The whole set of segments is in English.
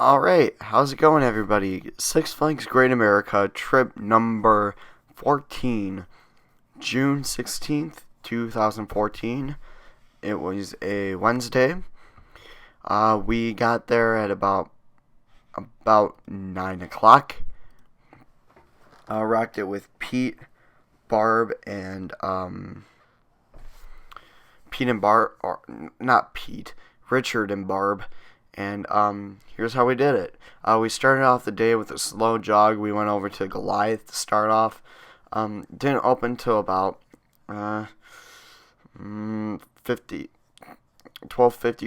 Alright, how's it going, everybody? Six Flags Great America, trip number 14, June 16th, 2014. It was a Wednesday. We got there at about 9 o'clock. Rocked it with Pete, Barb, and, Pete and Barb, or not Pete, Richard and Barb. And here's how we did it. We started off the day with a slow jog. We went over to Goliath to start off. Didn't open till about 12:50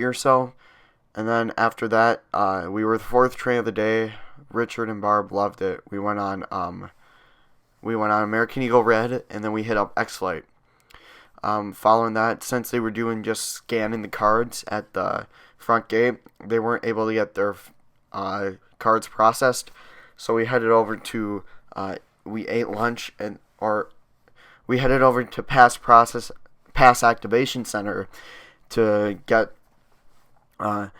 or so. And then after that, we were the fourth train of the day. Richard and Barb loved it. We went on American Eagle Red, and then we hit up X-Flight. Following that, since they were doing just scanning the cards at the front gate, they weren't able to get their cards processed, so we headed over to we ate lunch we headed over to Pass Activation Center to get the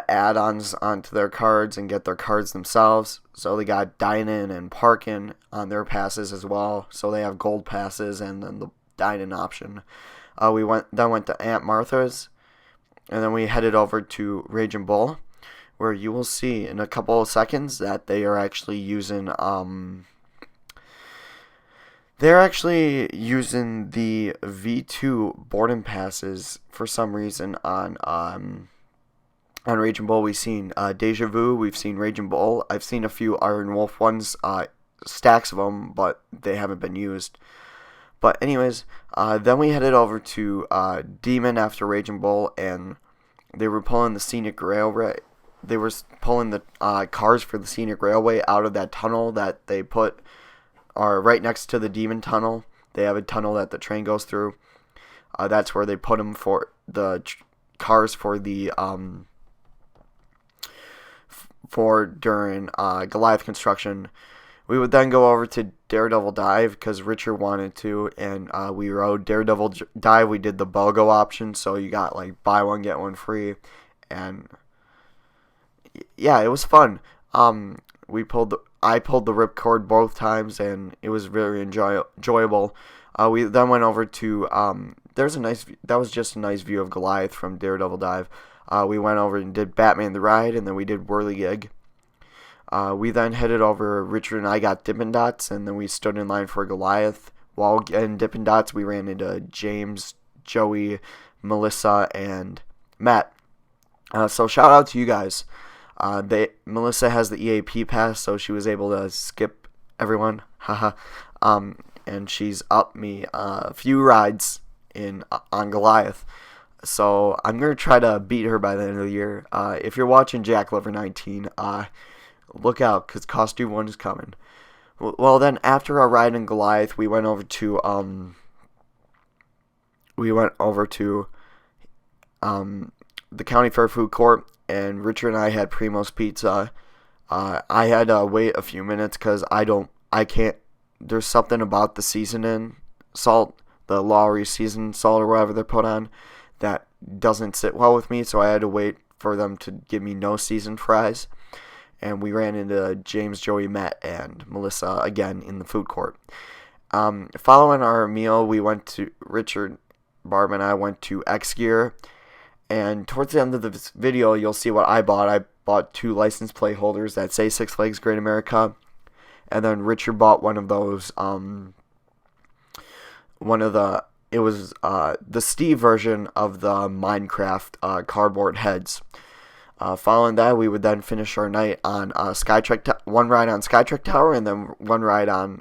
add-ons onto their cards and get their cards themselves. So they got dine-in and park-in on their passes as well, so they have gold passes and then the dine-in option. We went to Aunt Martha's, and then we headed over to Rage and Bull, where you will see in a couple of seconds that they are actually using the V2 boarding passes for some reason on Rage and Bull. We've seen Deja Vu, we've seen Rage and Bull. I've seen a few Iron Wolf ones, stacks of them, but they haven't been used. But anyways, then we headed over to Demon after Rage and Bull, and they were pulling the Scenic Railway. They were pulling the cars for the Scenic Railway out of that tunnel that they put right next to the Demon tunnel. They have a tunnel that the train goes through. That's where they put them for the cars for the during Goliath construction. We would then go over to Daredevil Dive because Richard wanted to, and we rode Daredevil Dive. We did the BOGO option, so you got like buy one get one free, and yeah, it was fun. I pulled the ripcord both times, and it was very enjoyable. We then went over to that was just a nice view of Goliath from Daredevil Dive. We went over and did Batman the Ride, and then we did Whirligig. We then headed over. Richard and I got Dippin' Dots, and then we stood in line for Goliath. While getting Dippin' Dots, we ran into James, Joey, Melissa, and Matt. So shout out to you guys. Melissa has the EAP pass, so she was able to skip everyone. Haha. And she's up me a few rides on Goliath. So I'm gonna try to beat her by the end of the year. If you're watching Jack Lover 19, look out, because Costume 1 is coming. Well, then, after our ride in Goliath, we went over to the County Fair Food Court, and Richard and I had Primo's Pizza. I had to wait a few minutes, because there's something about the seasoning salt, the Lowry seasoned salt or whatever they're put on, that doesn't sit well with me, so I had to wait for them to give me no seasoned fries. And we ran into James, Joey, Matt, and Melissa again in the food court. Following our meal, Richard, Barb, and I went to X Gear. And towards the end of this video, you'll see what I bought. I bought 2 license plate holders that say Six Flags Great America. And then Richard bought one of those, it was the Steve version of the Minecraft cardboard heads. Following that, we would then finish our night on one ride on Skytrek Tower, and then one ride on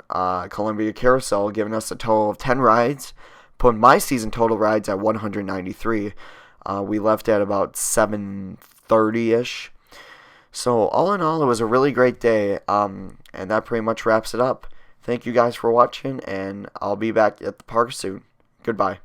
Columbia Carousel, giving us a total of 10 rides, putting my season total rides at 193. We left at about 7:30-ish. So all in all, it was a really great day, and that pretty much wraps it up. Thank you guys for watching, and I'll be back at the park soon. Goodbye.